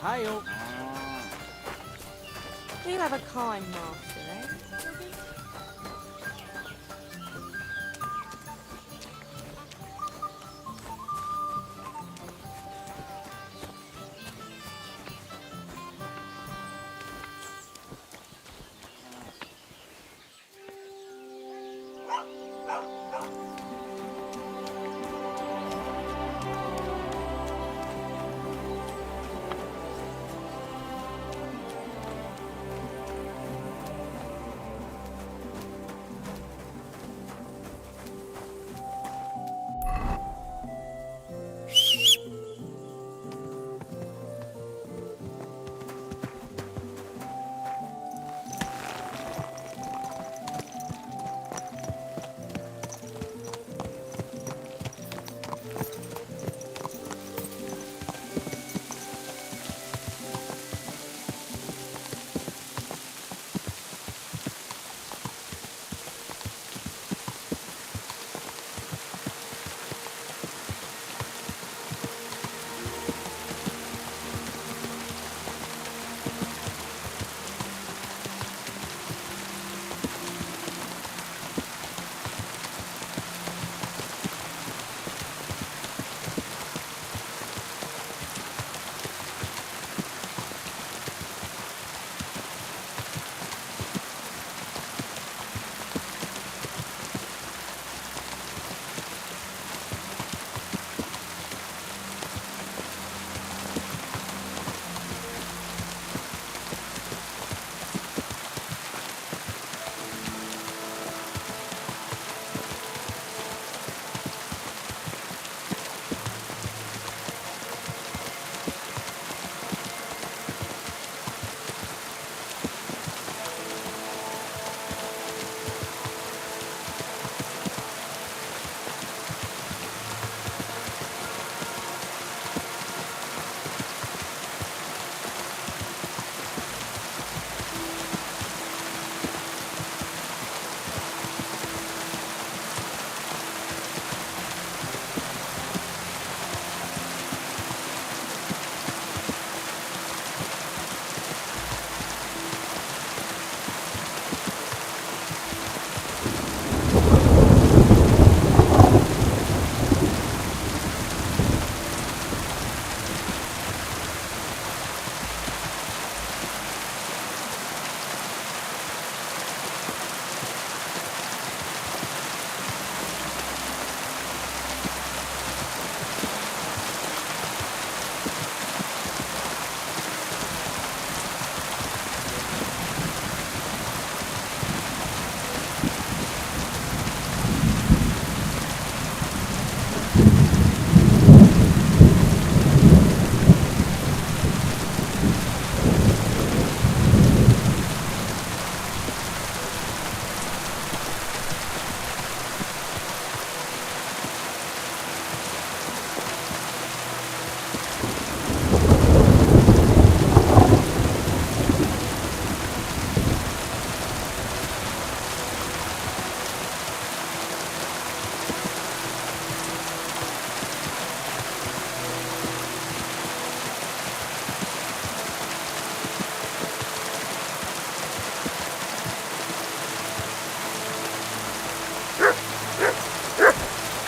Hail. You have a kind master, eh?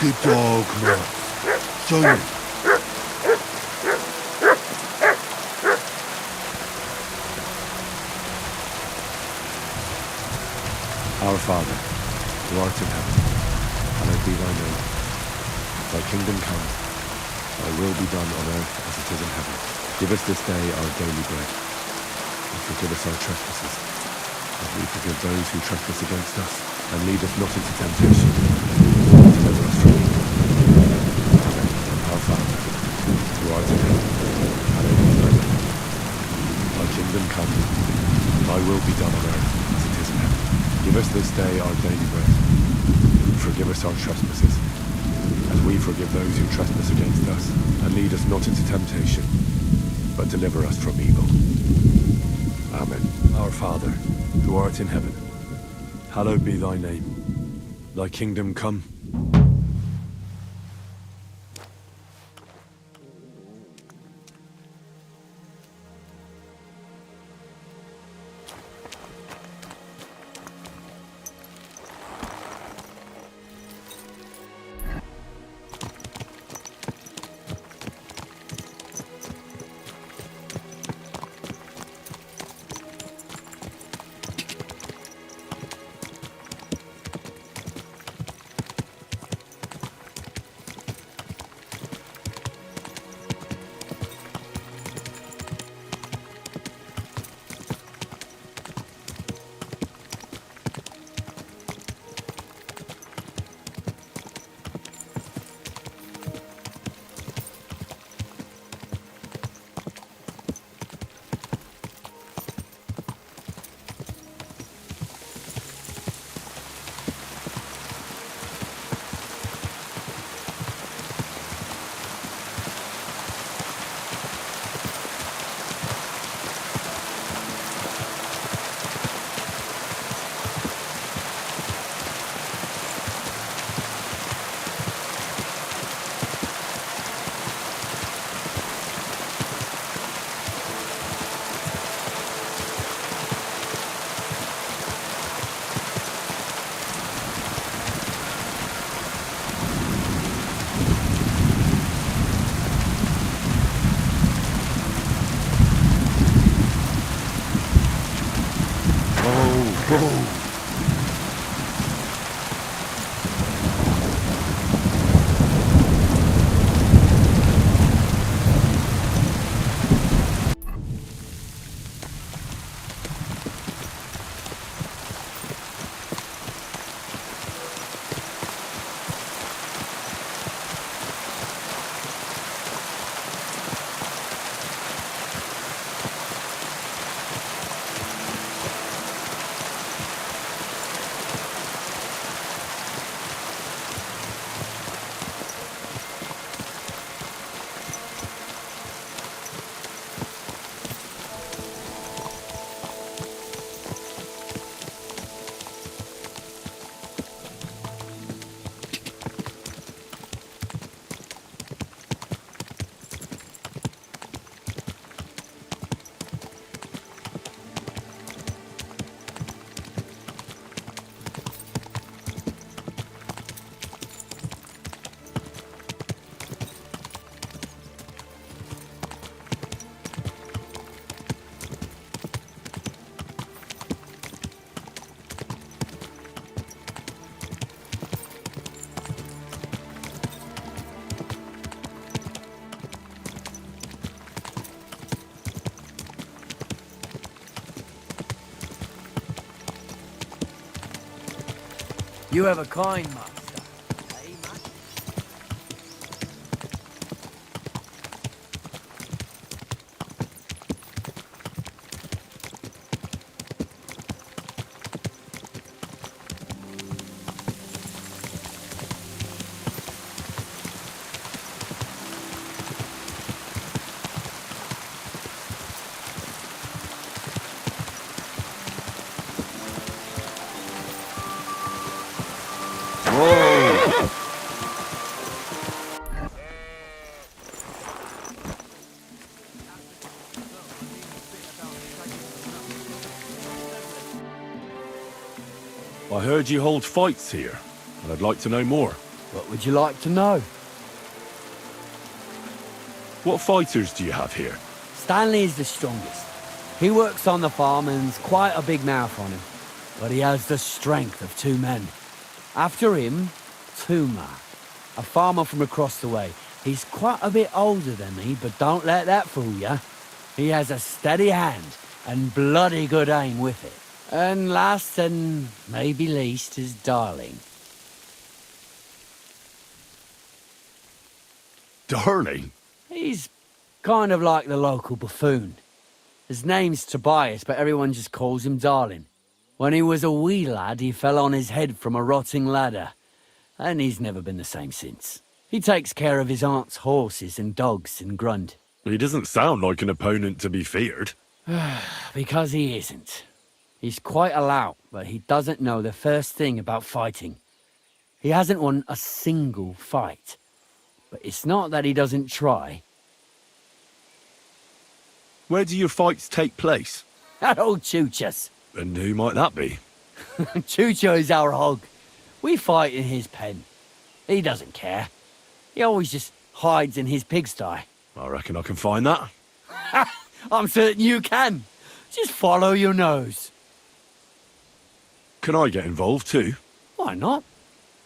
Good dog, man. Sorry. Our Father, who art in heaven, hallowed be thy name. Thy kingdom come, thy will be done on earth as it is in heaven. Give us this day our daily bread, and forgive us our trespasses, as we forgive those who trespass against us. And lead us not into temptation, but deliver us from evil. Amen. Our Father, who art in heaven, hallowed be thy name. Thy kingdom come, thy will be done on earth as it is in heaven. Give us this day our daily bread, and forgive us our trespasses, as we forgive those who trespass against us. And lead us not into temptation, but deliver us from evil. Amen. Our Father, who art in heaven, hallowed be thy name. Thy kingdom come. You have a kind master. Eh, mate? Whoa! I heard you hold fights here, and I'd like to know more. What would you like to know? What fighters do you have here? Stanley is the strongest. He works on the farm and's quite a big mouth on him. But he has the strength of 2 men. After him, Tuma, a farmer from across the way. He's quite a bit older than me, but don't let that fool you. He has a steady hand and bloody good aim with it. And last and maybe least is Darling. Darling? He's kind of like the local buffoon. His name's Tobias, but everyone just calls him Darling. When he was a wee lad, he fell on his head from a rotting ladder, and he's never been the same since. He takes care of his aunt's horses and dogs in Grund. He doesn't sound like an opponent to be feared. Because he isn't. He's quite a lout, but he doesn't know the first thing about fighting. He hasn't won a single fight. But it's not that he doesn't try. Where do your fights take place? That old Chucha's. And who might that be? Chucho is our hog. We fight in his pen. He doesn't care. He always just hides in his pigsty. I reckon I can find that. I'm certain you can. Just follow your nose. Can I get involved too? Why not?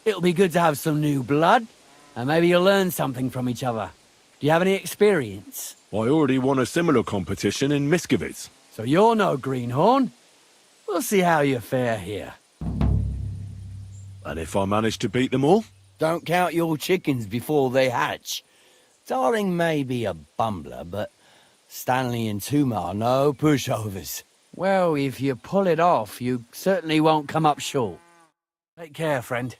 It'll be good to have some new blood. And maybe you'll learn something from each other. Do you have any experience? I already won a similar competition in Miskovitz. So you're no greenhorn. We'll see how you fare here. And if I manage to beat them all? Don't count your chickens before they hatch. Darling may be a bumbler, but Stanley and Tuma are no pushovers. Well, if you pull it off, you certainly won't come up short. Take care, friend.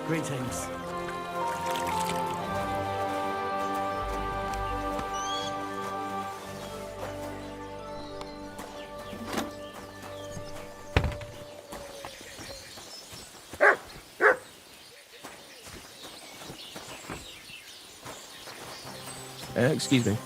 Greetings. Excuse me.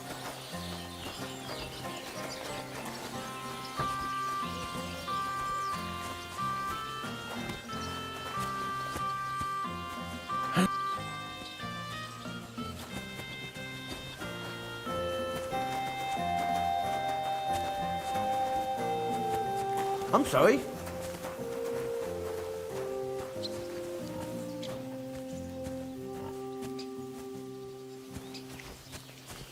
I'm sorry.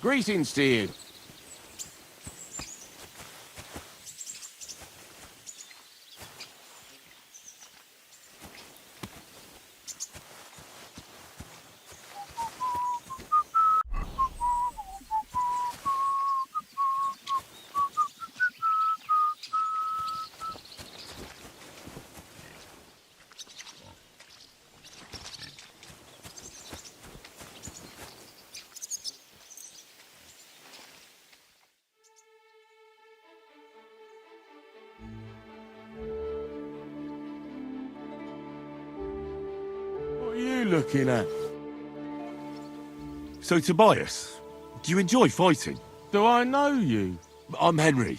Greetings to you. What are you looking at? So, Tobias, do you enjoy fighting? Do I know you? I'm Henry.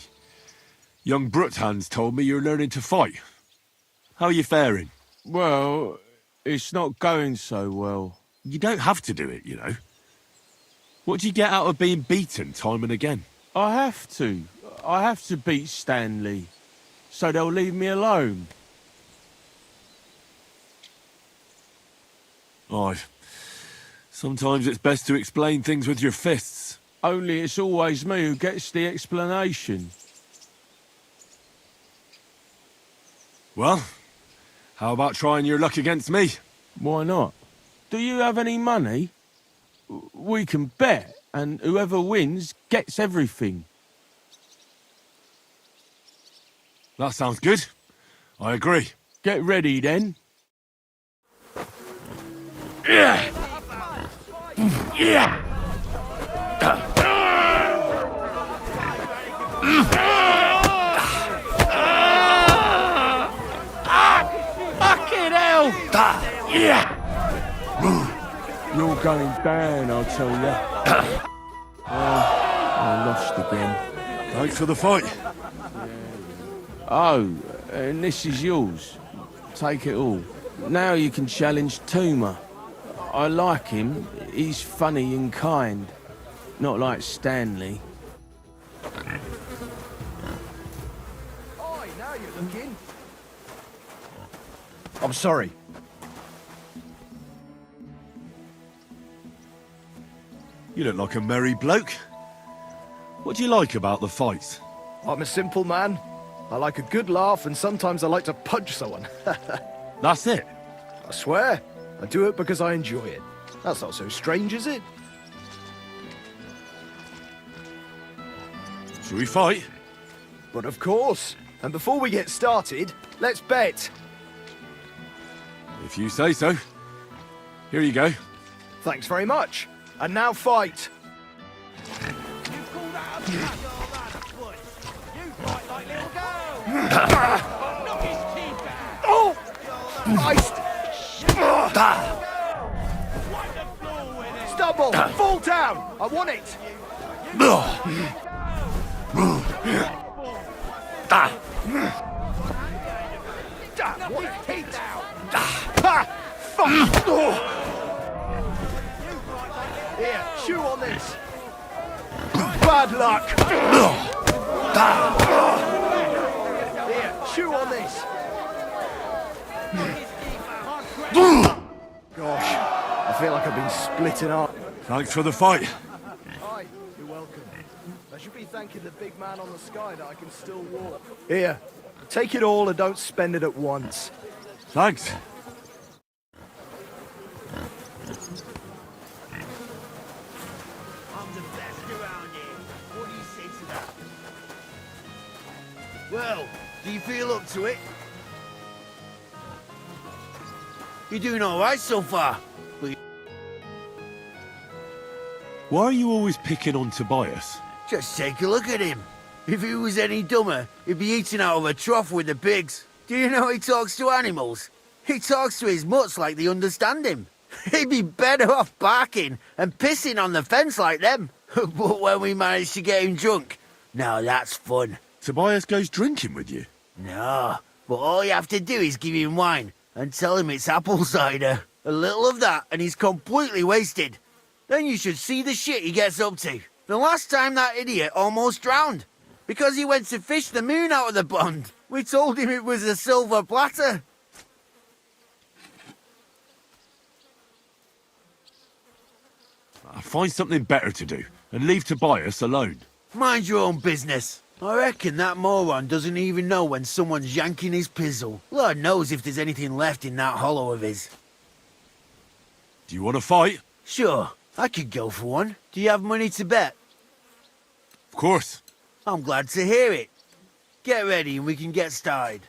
Young Bruthans told me you're learning to fight. How are you faring? Well, it's not going so well. You don't have to do it, you know. What do you get out of being beaten time and again? I have to. I have to beat Stanley, so they'll leave me alone. Aye. Sometimes it's best to explain things with your fists. Only it's always me who gets the explanation. Well, how about trying your luck against me? Why not? Do you have any money? We can bet, and whoever wins gets everything. That sounds good. I agree. Get ready, then. Yeah! Yeah! Fucking hell! Yeah! You're going down, I'll tell you. I lost again. Thanks for the fight. Oh, and this is yours. Take it all. Now you can challenge Tuma. I like him. He's funny and kind. Not like Stanley. Oi, now you're looking. I'm sorry. You look like a merry bloke. What do you like about the fights? I'm a simple man. I like a good laugh, and sometimes I like to punch someone. That's it. I swear, I do it because I enjoy it. That's not so strange, is it? Shall we fight? But of course. And before we get started, let's bet. If you say so. Here you go. Thanks very much. And now fight. Oh! Christ! Stumble! Fall down! I want it! What heat? Fuck! Here, chew on this. Bad luck. Here, chew on this. Gosh, I feel like I've been split in half. Thanks for the fight. Hi, you're welcome. I should be thanking the big man on the sky that I can still walk. Here, take it all and don't spend it at once. Thanks. I'm the best around here. What do you say to that? Well, do you feel up to it? You're doing all right so far. Why are you always picking on Tobias? Just take a look at him. If he was any dumber, he'd be eating out of a trough with the pigs. Do you know he talks to animals? He talks to his mutts like they understand him. He'd be better off barking and pissing on the fence like them. But when we manage to get him drunk, now that's fun. Tobias goes drinking with you? No, but all you have to do is give him wine and tell him it's apple cider. A little of that and he's completely wasted. Then you should see the shit he gets up to. The last time that idiot almost drowned because he went to fish the moon out of the pond. We told him it was a silver platter. I'll find something better to do and leave Tobias alone. Mind your own business. I reckon that moron doesn't even know when someone's yanking his pizzle. Lord knows if there's anything left in that hollow of his. Do you want to fight? Sure, I could go for one. Do you have money to bet? Of course. I'm glad to hear it. Get ready and we can get started.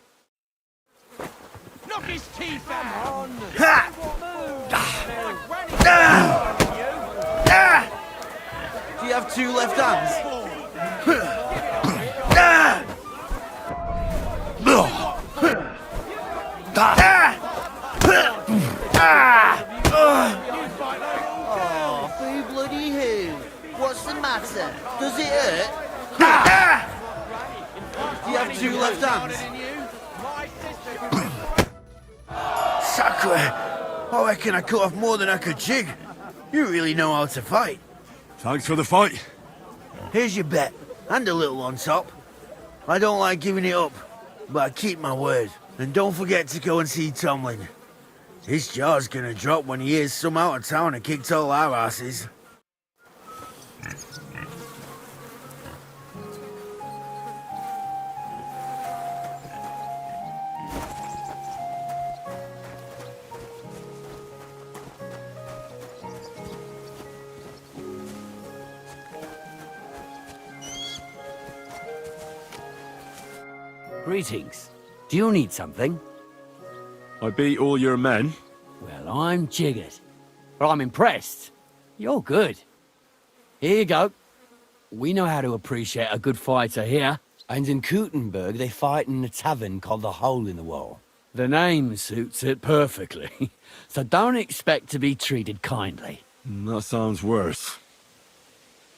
Knock his teeth out! Ha! Do you have two left hands? Oh, boo bloody who? What's the matter? Does it hurt? Do you have two left hands? Sacre! I reckon I cut off more than I could chew. You really know how to fight. Thanks for the fight. Here's your bet, and a little on top. I don't like giving it up, but I keep my word. And don't forget to go and see Tomlin. His jaw's gonna drop when he hears some out of town and kicked all our asses. Greetings. Do you need something? I beat all your men. Well, I'm jiggered. But I'm impressed. You're good. Here you go. We know how to appreciate a good fighter here. And in Kuttenberg, they fight in a tavern called the Hole in the Wall. The name suits it perfectly. So don't expect to be treated kindly. That sounds worse.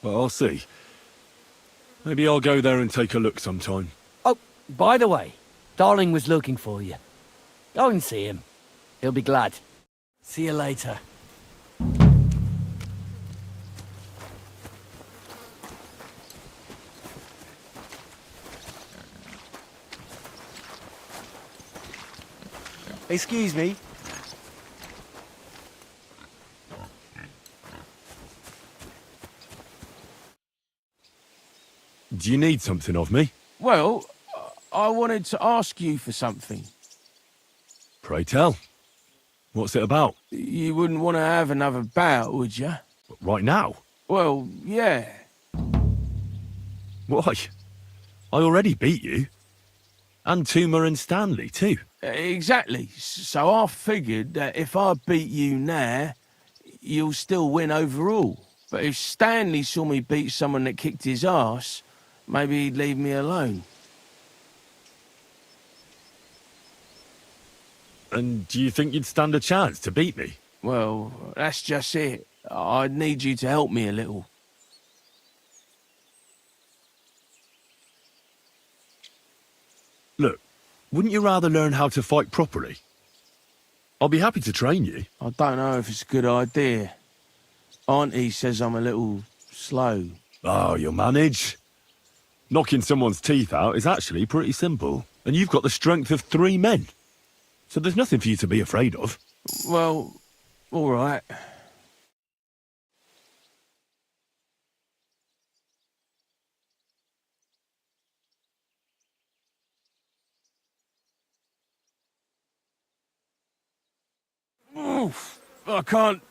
But I'll see. Maybe I'll go there and take a look sometime. Oh, by the way, Darling was looking for you. Go and see him. He'll be glad. See you later. Excuse me. Do you need something of me? Well, I wanted to ask you for something. Pray tell. What's it about? You wouldn't want to have another bout, would you? Right now? Well, yeah. Why? I already beat you. And Tuma and Stanley, too. Exactly. So I figured that if I beat you now, you'll still win overall. But if Stanley saw me beat someone that kicked his ass, maybe he'd leave me alone. And do you think you'd stand a chance to beat me? Well, that's just it. I'd need you to help me a little. Look, wouldn't you rather learn how to fight properly? I'll be happy to train you. I don't know if it's a good idea. Auntie says I'm a little slow. Oh, you'll manage. Knocking someone's teeth out is actually pretty simple. And you've got the strength of 3 men. So there's nothing for you to be afraid of. Well, all right. Oof, I can't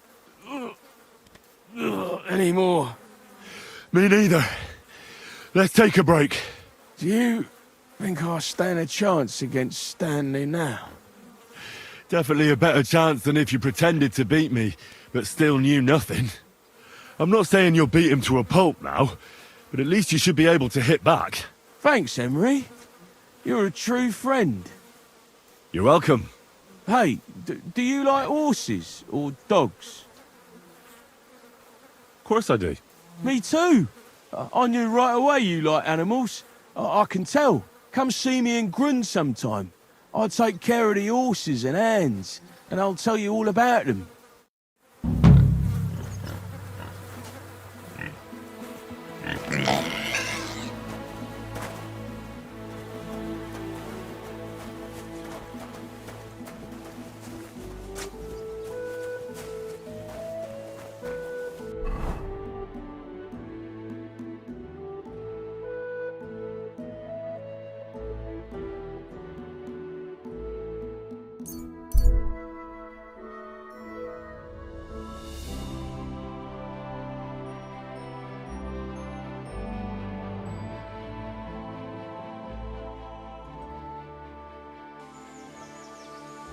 anymore. Me neither. Let's take a break. Do you think I stand a chance against Stanley now? Definitely a better chance than if you pretended to beat me, but still knew nothing. I'm not saying you'll beat him to a pulp now, but at least you should be able to hit back. Thanks, Emery. You're a true friend. You're welcome. Hey, do you like horses or dogs? Of course I do. Me too. I knew right away you like animals. I can tell. Come see me in Grun sometime. I take care of the horses and hands, and I'll tell you all about them.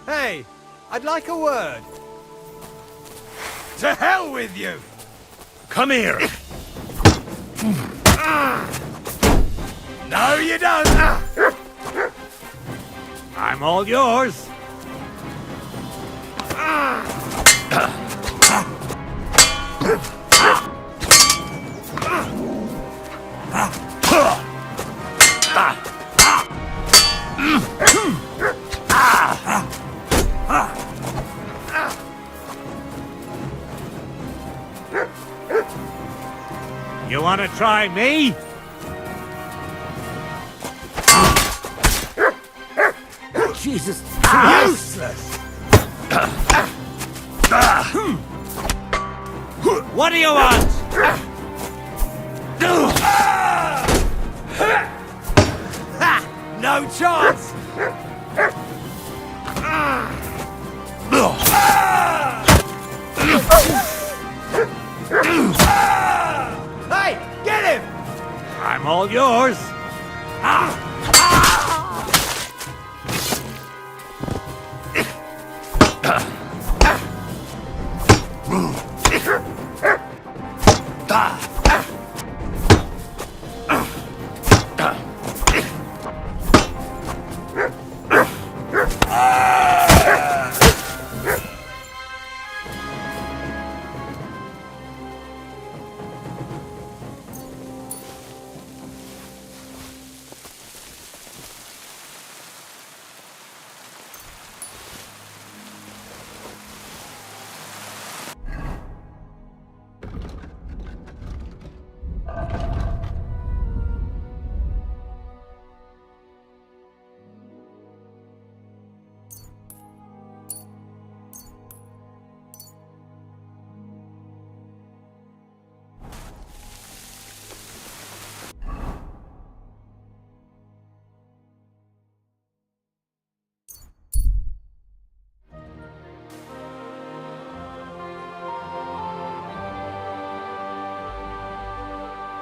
Hey, I'd like a word. To hell with you! Come here! No, you don't! I'm all yours! You want to try me? Jesus. Useless! What do you want? No chance! Hey, get him! I'm all yours!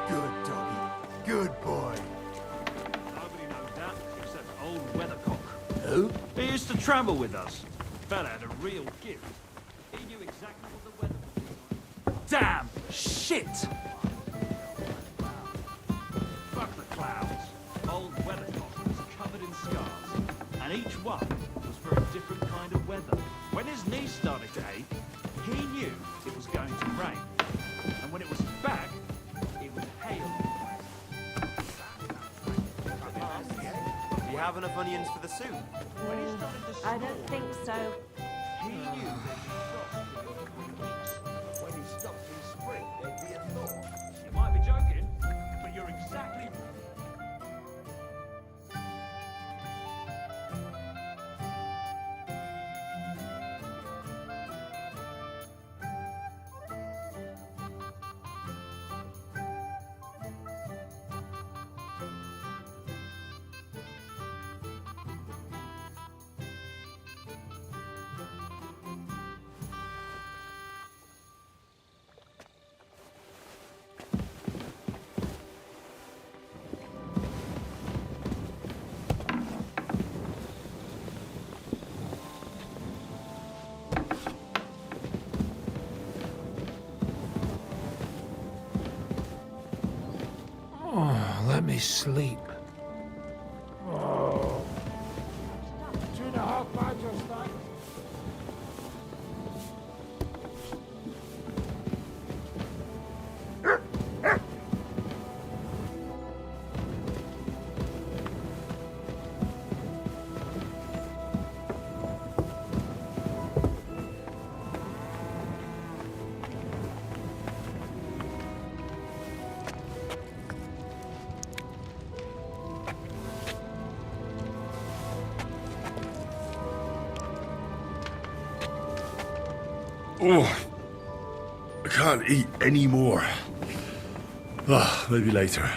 Good doggy. Good boy. Nobody knows that except old Weathercock. Who? He used to travel with us. Fella had a real gift. He knew exactly what the weather was like. Damn! Shit! Fuck the clouds. Old Weathercock was covered in scars, and each one was for a different kind of weather. When his knee started to ache, he knew it was going to rain. And when it was back, it would hail. Do you have enough onions for the soup? When he started to I don't think so. he knew there'd be frost in the coming weeks. When he stopped in spring, there'd be a thaw. You might be joking, but you're exactly let me sleep. Oh. 2.5 pints of steak. Oh, I can't eat any more. Ah, maybe later.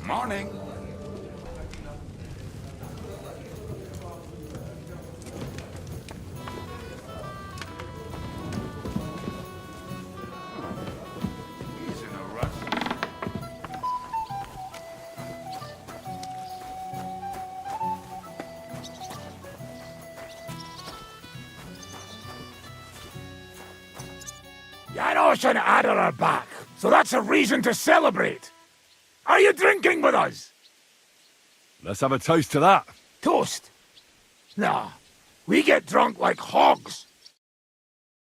Morning. He's in a rush. Janos and Adder are back, so that's a reason to celebrate. Are you drinking with us? Let's have a toast to that. Toast? Nah, we get drunk like hogs.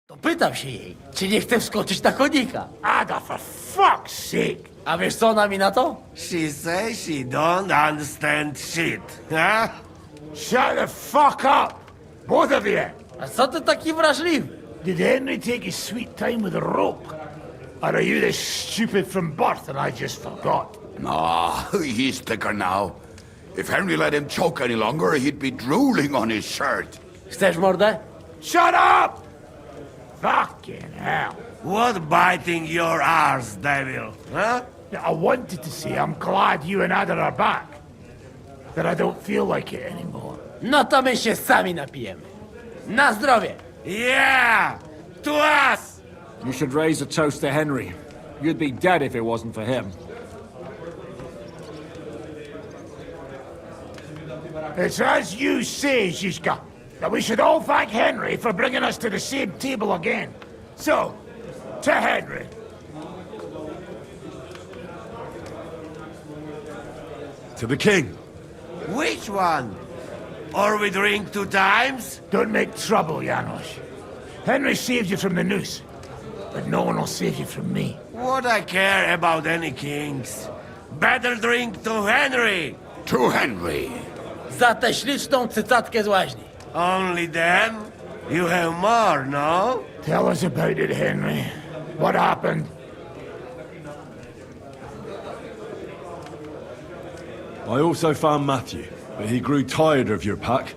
To pytam się jej, czy nie chce wskoczyć na konika. Ada, for fuck's sake. A wiesz co ona mi na to? She says she don't understand shit, huh? Shut the fuck up, both of you. A co ty taki wrażliwy? Did Henry take his sweet time with a rope? Or are you this stupid from birth and I just forgot? Ah, he's thicker now. If Henry let him choke any longer, he'd be drooling on his shirt. Chcesz mordę? Shut up! Fucking hell. What biting your arse, devil, huh? I wanted to say I'm glad you and Ada are back. That I don't feel like it anymore. No to my się sami napijemy. Na zdrowie! Yeah! To us! You should raise a toast to Henry. You'd be dead if it wasn't for him. It's as you say, Zizka, that we should all thank Henry for bringing us to the same table again. So, to Henry. To the king. Which one? Or we drink 2 times? Don't make trouble, Janos. Henry saved you from the noose, but no one will save you from me. What I care about any kings? Better drink to Henry! To Henry. Za tę śliczną cycatkę z łaźni. Only them? You have more, no? Tell us about it, Henry. What happened? I also found Matthew, but he grew tired of your pack.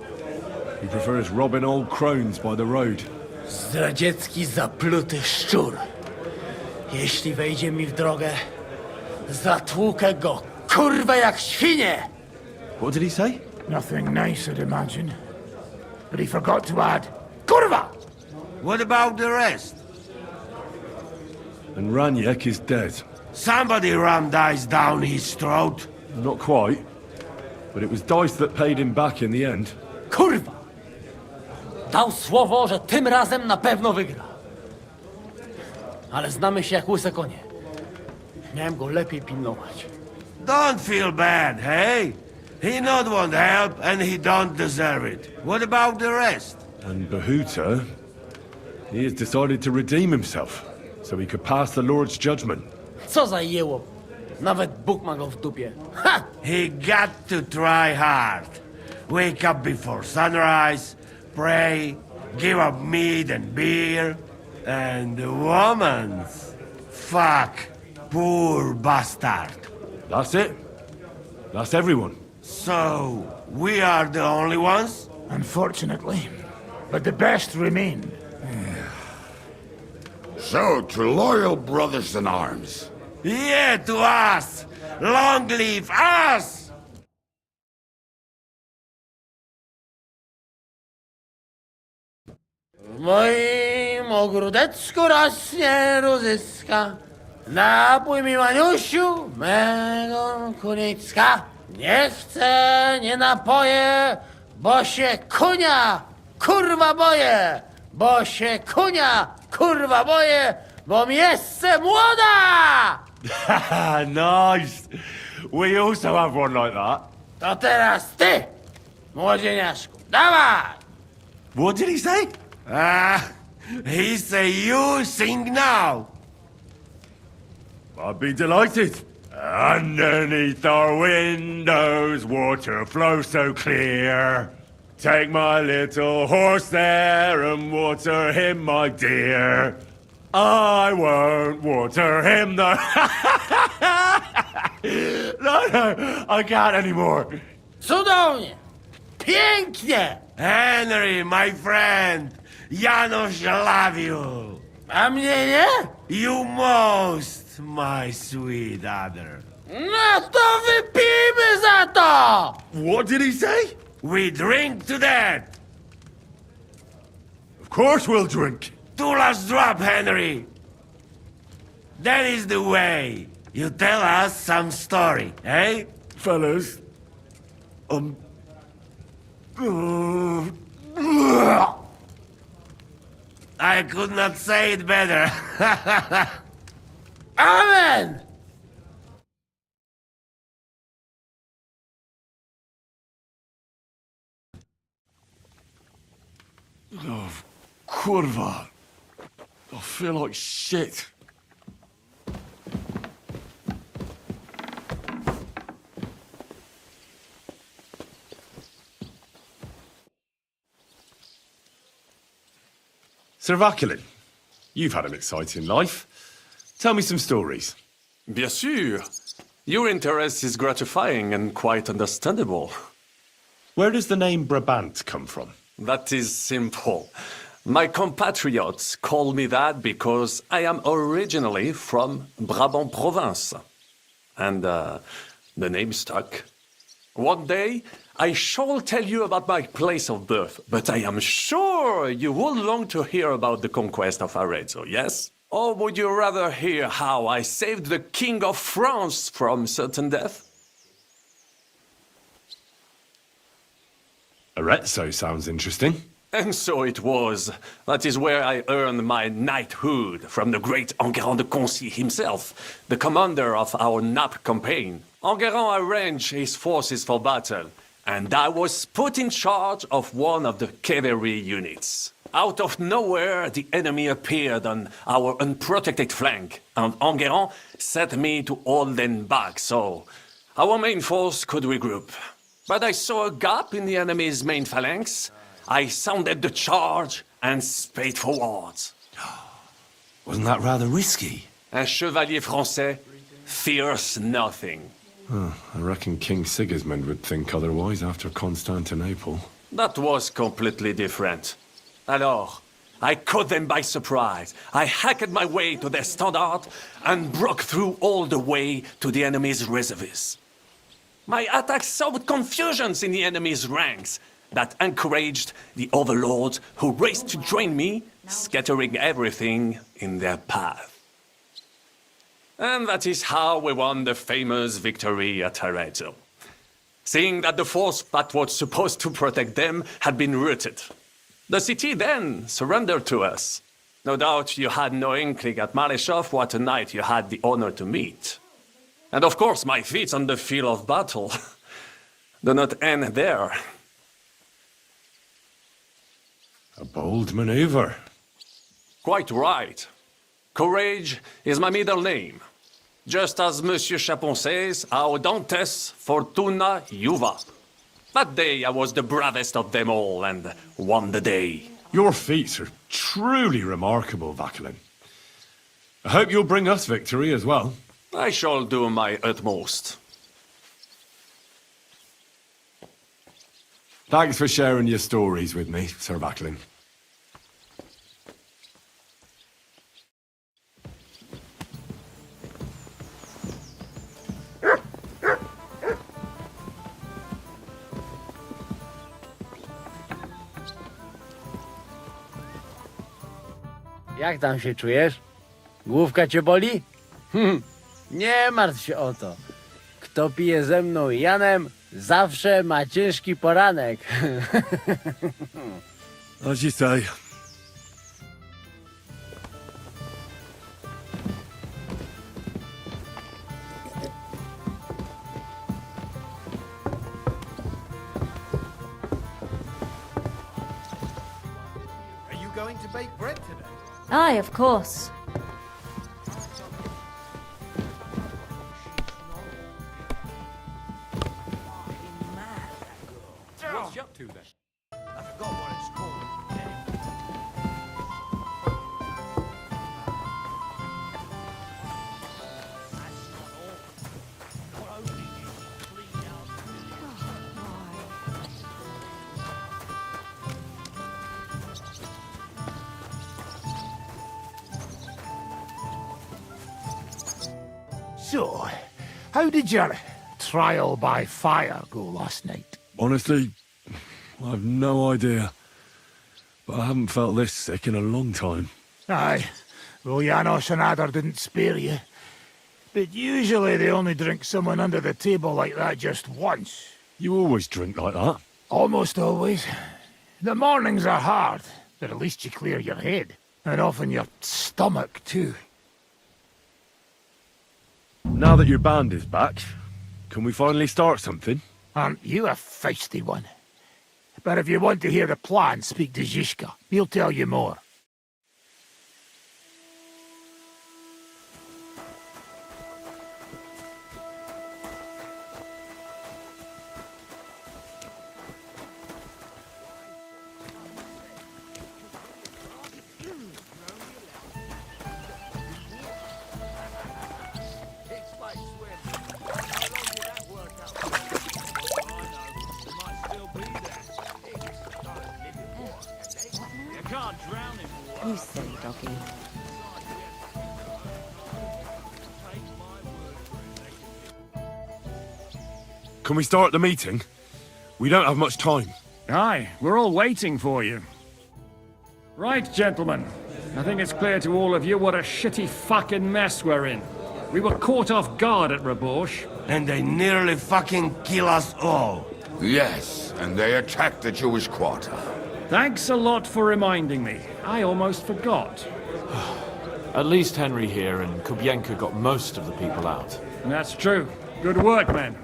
He prefers robbing old crones by the road. Zdradziecki, zapluty szczur. Jeśli wejdzie mi w drogę, zatłukę go, kurwa, jak świnie! What did he say? Nothing nice, I'd imagine. But he forgot to add, Kurva! What about the rest? And Raniek is dead. Somebody rammed dice down his throat. Not quite. But it was Dice that paid him back in the end. Kurwa! Dał słowo, że tym razem na pewno wygra. Ale znamy się jak łyse konie. Miałem go lepiej pilnować. Don't feel bad, hey? He not want help and he don't deserve it. What about the rest? And Bahuta, he has decided to redeem himself, so he could pass the Lord's judgment. Co za jełop. Nawet Bóg ma go w dupie. Ha! He got to try hard. Wake up before sunrise, pray, give up meat and beer, and the womans. Fuck, poor bastard. That's it. That's everyone. So, we are the only ones? Unfortunately. But the best remain. So, to loyal brothers in arms. Yeah, to us! Long live us! W moim ogródeczku rośnie różyska. Napój mi, Maniusiu, mego kunicka. Nie chcę, nie napoję, bo się kunia, kurwa boję. Bo się kunia, kurwa boję, bo mi jeszcze młoda! Nice. We also have one like that. To teraz ty, młodzieniaszku, dawaj! What did he say? He say you sing now. I'd be delighted. Underneath our windows, water flows so clear. Take my little horse there and water him, my dear. I won't water him, though. No, I can't anymore. Cudownie! Pięknie! Henry, my friend! Janusz love you! A mnie nie? You most, my sweet other. No to wypijmy za to! What did he say? We drink to that! Of course we'll drink. Two last drop, Henry! That is the way. You tell us some story, eh? Fellas, I could not say it better. Amen! Oh, kurwa. I feel like shit. Sir Vaculin, you've had an exciting life. Tell me some stories. Bien sûr. Your interest is gratifying and quite understandable. Where does the name Brabant come from? That is simple. My compatriots call me that because I am originally from Brabant province. And the name stuck. One day, I shall tell you about my place of birth, but I am sure you will long to hear about the conquest of Arezzo, yes? Or would you rather hear how I saved the King of France from certain death? Arezzo sounds interesting. And so it was. That is where I earned my knighthood from the great Enguerrand de Concy himself, the commander of our Naples campaign. Enguerrand arranged his forces for battle, and I was put in charge of one of the cavalry units. Out of nowhere, the enemy appeared on our unprotected flank, and Enguerrand set me to hold them back so our main force could regroup. But I saw a gap in the enemy's main phalanx. I sounded the charge and sped forwards. Wasn't that rather risky? Un chevalier français fears nothing. I reckon King Sigismund would think otherwise after Constantinople. That was completely different. Alors, I caught them by surprise. I hacked my way to their standard and broke through all the way to the enemy's reserves. My attack sowed confusions in the enemy's ranks that encouraged the overlords who raced to join me, scattering everything in their path. And that is how we won the famous victory at Arezzo. Seeing that the force that was supposed to protect them had been routed. The city then surrendered to us. No doubt you had no inkling at Maleshov what a knight you had the honor to meet. And of course my feats on the field of battle do not end there. A bold maneuver. Quite right. Courage is my middle name. Just as Monsieur Chapon says, Audantes Fortuna Juva. That day I was the bravest of them all and won the day. Your feats are truly remarkable, Vaculin. I hope you'll bring us victory as well. I shall do my utmost. Thanks for sharing your stories with me, Sir Vaculin. Jak tam się czujesz? Główka cię boli? Nie martw się o to. Kto pije ze mną i Janem, zawsze ma ciężki poranek. As you say. Are you going to bake bread today? Aye, of course. What's she up to then? I forgot what it's called. So, how did your trial by fire go last night? Honestly, I've no idea. But I haven't felt this sick in a long time. Aye, well, Janos and Adder didn't spare you. But usually they only drink someone under the table like that just once. You always drink like that? Almost always. The mornings are hard, but at least you clear your head. And often your stomach, too. Now that your band is back, can we finally start something? Aren't you a feisty one? But if you want to hear the plan, speak to Zizka. He'll tell you more. You silly doggy. Can we start the meeting? We don't have much time. Aye, we're all waiting for you. Right, gentlemen. I think it's clear to all of you what a shitty fucking mess we're in. We were caught off guard at Rabosh. And they nearly fucking kill us all. Yes, and they attacked the Jewish quarter. Thanks a lot for reminding me. I almost forgot. At least Henry here and Kubienka got most of the people out. That's true. Good work, men.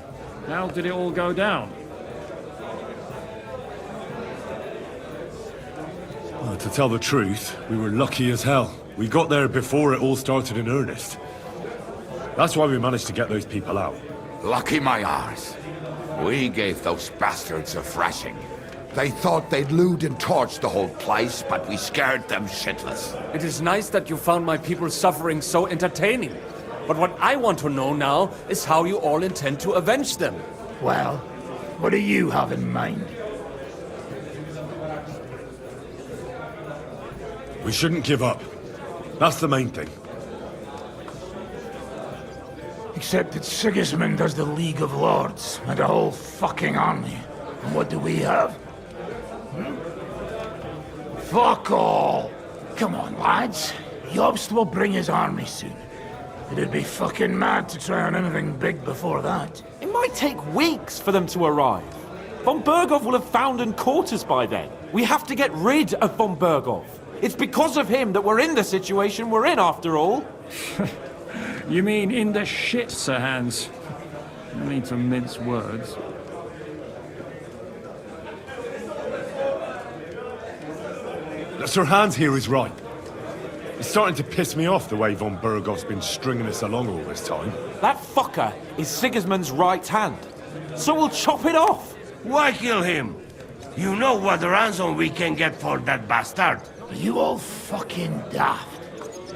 How did it all go down? Well, to tell the truth, we were lucky as hell. We got there before it all started in earnest. That's why we managed to get those people out. Lucky my arse. We gave those bastards a thrashing. They thought they'd loot and torch the whole place, but we scared them shitless. It is nice that you found my people suffering so entertaining. But what I want to know now is how you all intend to avenge them. Well, what do you have in mind? We shouldn't give up. That's the main thing. Except that Sigismund has the League of Lords and a whole fucking army. And what do we have? Fuck all! Come on, lads. Jobst will bring his army soon. It'd be fucking mad to try on anything big before that. It might take weeks for them to arrive. Von Berghoff will have found and caught us by then. We have to get rid of Von Berghoff. It's because of him that we're in the situation we're in, after all. You mean in the shit, Sir Hans? No need to mince words. Sir Hans here is right. It's starting to piss me off the way Von Berghoff's been stringing us along all this time. That fucker is Sigismund's right hand. So we'll chop it off. Why kill him? You know what ransom we can get for that bastard. Are you all fucking daft?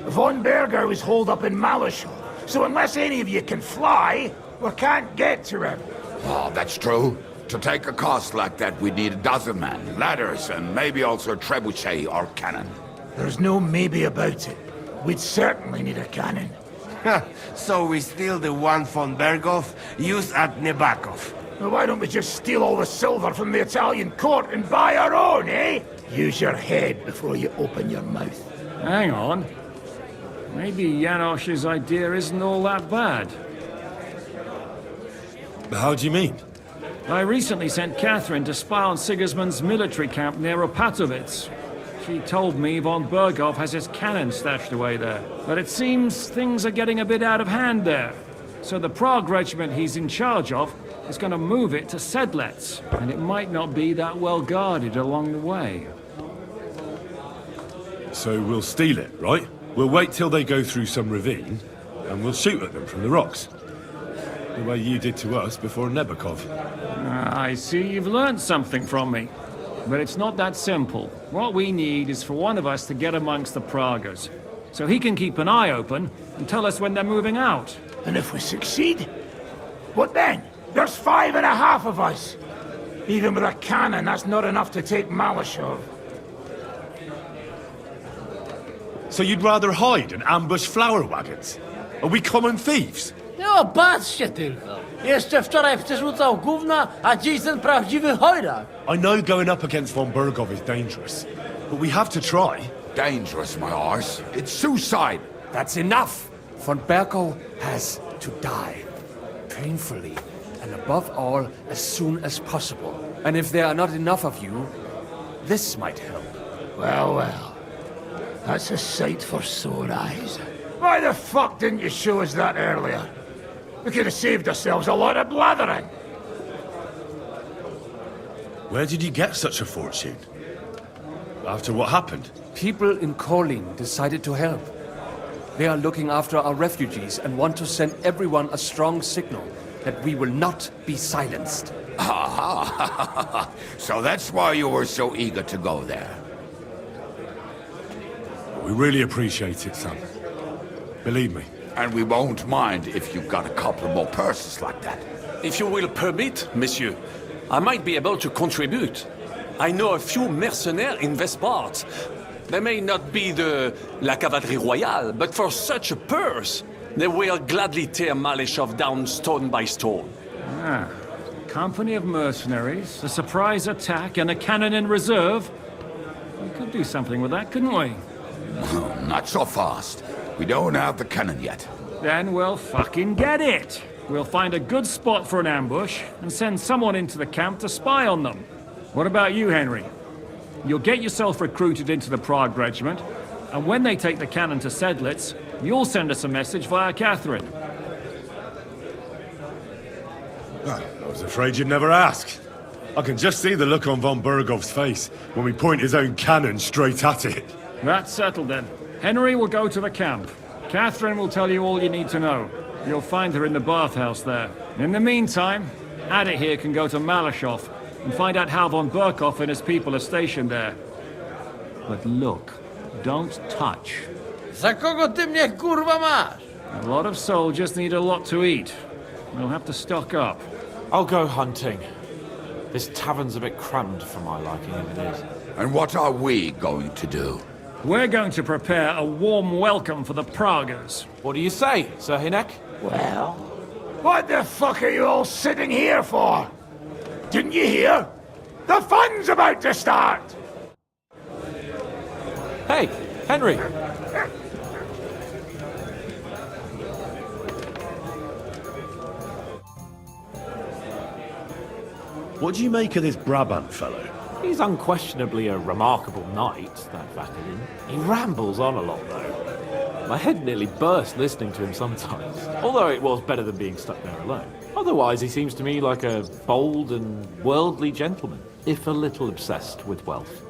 Von Berger was holed up in Malishal, so unless any of you can fly, we can't get to him. Oh, that's true. To take a cost like that, we'd need a dozen men, ladders, and maybe also a trebuchet or cannon. There's no maybe about it. We'd certainly need a cannon. So we steal the one von Berghoff used at Nebakov. Well, why don't we just steal all the silver from the Italian court and buy our own, eh? Use your head before you open your mouth. Hang on. Maybe Janosch's idea isn't all that bad. How do you mean? I recently sent Catherine to spy on Sigismund's military camp near Opatowitz. She told me von Berghoff has his cannon stashed away there. But it seems things are getting a bit out of hand there. So the Prague regiment he's in charge of is going to move it to Sedlec, and it might not be that well guarded along the way. So we'll steal it, right? We'll wait till they go through some ravine, and we'll shoot at them from the rocks. The way you did to us before Nebukov. I see you've learned something from me. But it's not that simple. What we need is for one of us to get amongst the Praguers, so he can keep an eye open and tell us when they're moving out. And if we succeed, what then? There's 5.5 of us. Even with a cannon, that's not enough to take Malashov. So you'd rather hide and ambush flower wagons? Are we common thieves? No, patrzcie tylko. Jeszcze wczoraj przerzucał gówna, a dziś ten prawdziwy chojrak. I know going up against von Berghoff is dangerous, but we have to try. Dangerous, my arse. It's suicide. That's enough! Von Berghoff has to die. Painfully, and above all, as soon as possible. And if there are not enough of you, this might help. Well, well. That's a sight for sore eyes. Why the fuck didn't you show us that earlier? We could have saved ourselves a lot of blathering. Where did you get such a fortune? After what happened? People in Kolin decided to help. They are looking after our refugees and want to send everyone a strong signal that we will not be silenced. So that's why you were so eager to go there. We really appreciate it, son. Believe me. And we won't mind if you've got a couple more purses like that. If you will permit, monsieur, I might be able to contribute. I know a few mercenaires in this part. They may not be la cavalerie royale, but for such a purse, they will gladly tear Maleshov down stone by stone. Ah, company of mercenaries, a surprise attack, and a cannon in reserve. We could do something with that, couldn't we? Not so fast. We don't have the cannon yet. Then we'll fucking get it. We'll find a good spot for an ambush and send someone into the camp to spy on them. What about you, Henry? You'll get yourself recruited into the Prague regiment, and when they take the cannon to Sedlec, you'll send us a message via Catherine. I was afraid you'd never ask. I can just see the look on von Berghoff's face when we point his own cannon straight at it. That's settled then. Henry will go to the camp. Catherine will tell you all you need to know. You'll find her in the bathhouse there. In the meantime, Adit here can go to Malashov and find out how von Berghoff and his people are stationed there. But look, don't touch. Za kogo ty mnie kurwa masz? A lot of soldiers need a lot to eat. We'll have to stock up. I'll go hunting. This tavern's a bit crammed for my liking, if it is. And what are we going to do? We're going to prepare a warm welcome for the Praguers. What do you say, Sir Hinek? Well, what the fuck are you all sitting here for? Didn't you hear? The fun's about to start! Hey, Henry! What do you make of this Brabant fellow? He's unquestionably a remarkable knight, that Vakilin. He rambles on a lot, though. My head nearly burst listening to him sometimes, although it was better than being stuck there alone. Otherwise, he seems to me like a bold and worldly gentleman, if a little obsessed with wealth.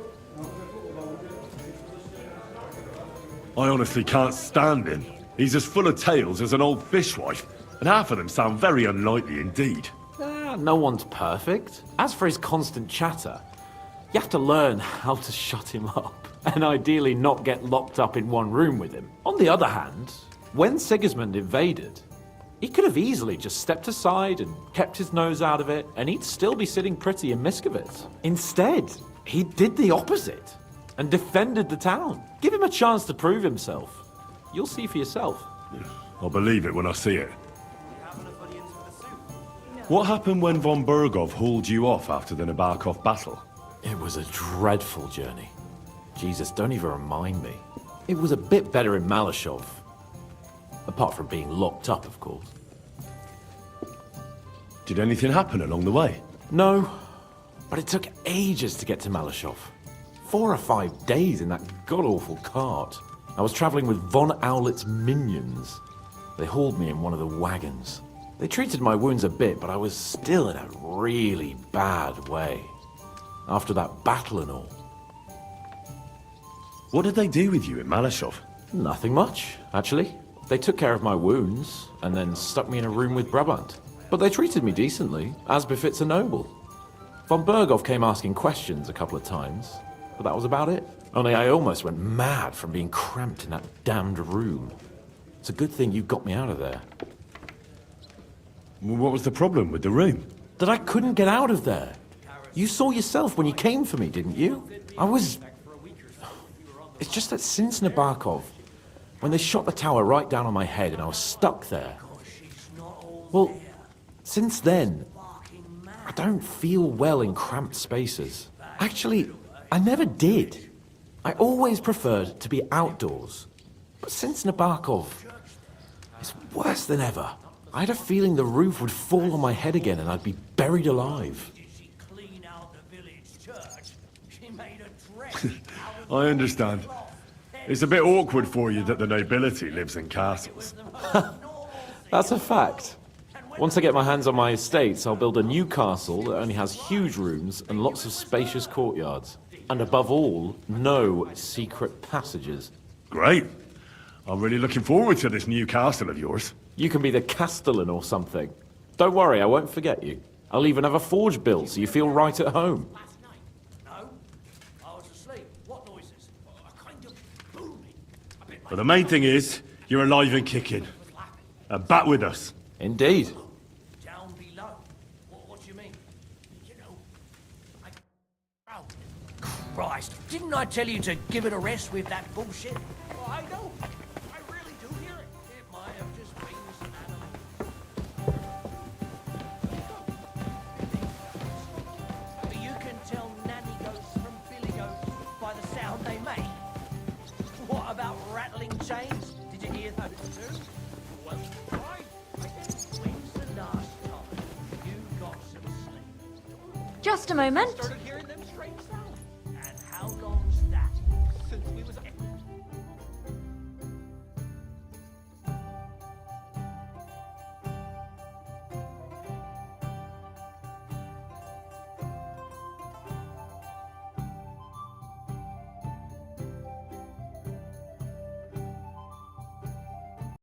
I honestly can't stand him. He's as full of tales as an old fishwife, and half of them sound very unlikely indeed. No one's perfect. As for his constant chatter, you have to learn how to shut him up, and ideally not get locked up in one room with him. On the other hand, when Sigismund invaded, he could have easily just stepped aside and kept his nose out of it, and he'd still be sitting pretty in Miskovitz. Instead, he did the opposite, and defended the town. Give him a chance to prove himself. You'll see for yourself. I'll believe it when I see it. What happened when von Berghoff hauled you off after the Nabokov battle? It was a dreadful journey. Jesus, don't even remind me. It was a bit better in Malashov. Apart from being locked up, of course. Did anything happen along the way? No, but it took ages to get to Malashov. 4 or 5 days in that god-awful cart. I was traveling with Von Owlet's minions. They hauled me in one of the wagons. They treated my wounds a bit, but I was still in a really bad way. After that battle and all. What did they do with you in Malashov? Nothing much, actually. They took care of my wounds, and then stuck me in a room with Brabant. But they treated me decently, as befits a noble. Von Berghoff came asking questions a couple of times, but that was about it. Only I almost went mad from being cramped in that damned room. It's a good thing you got me out of there. Well, what was the problem with the room? That I couldn't get out of there. You saw yourself when you came for me, didn't you? It's just that since Nabokov, when they shot the tower right down on my head and I was stuck there. Well, since then, I don't feel well in cramped spaces. Actually, I never did. I always preferred to be outdoors. But since Nabokov, it's worse than ever. I had a feeling the roof would fall on my head again and I'd be buried alive. I understand. It's a bit awkward for you that the nobility lives in castles. That's a fact. Once I get my hands on my estates, I'll build a new castle that only has huge rooms and lots of spacious courtyards. And above all, no secret passages. Great. I'm really looking forward to this new castle of yours. You can be the castellan or something. Don't worry, I won't forget you. I'll even have a forge built so you feel right at home. But the main thing is, you're alive and kicking. And back with us. Indeed. Down below. What do you mean? You know, Christ, didn't I tell you to give it a rest with that bullshit? Well, I know. I really do hear it. It might have just been some animal. But you can tell nanny goats from billy goats by the sound they make. What about rattling chains? Did you hear those too? Well, right. When's the last time you got some sleep? Just a moment.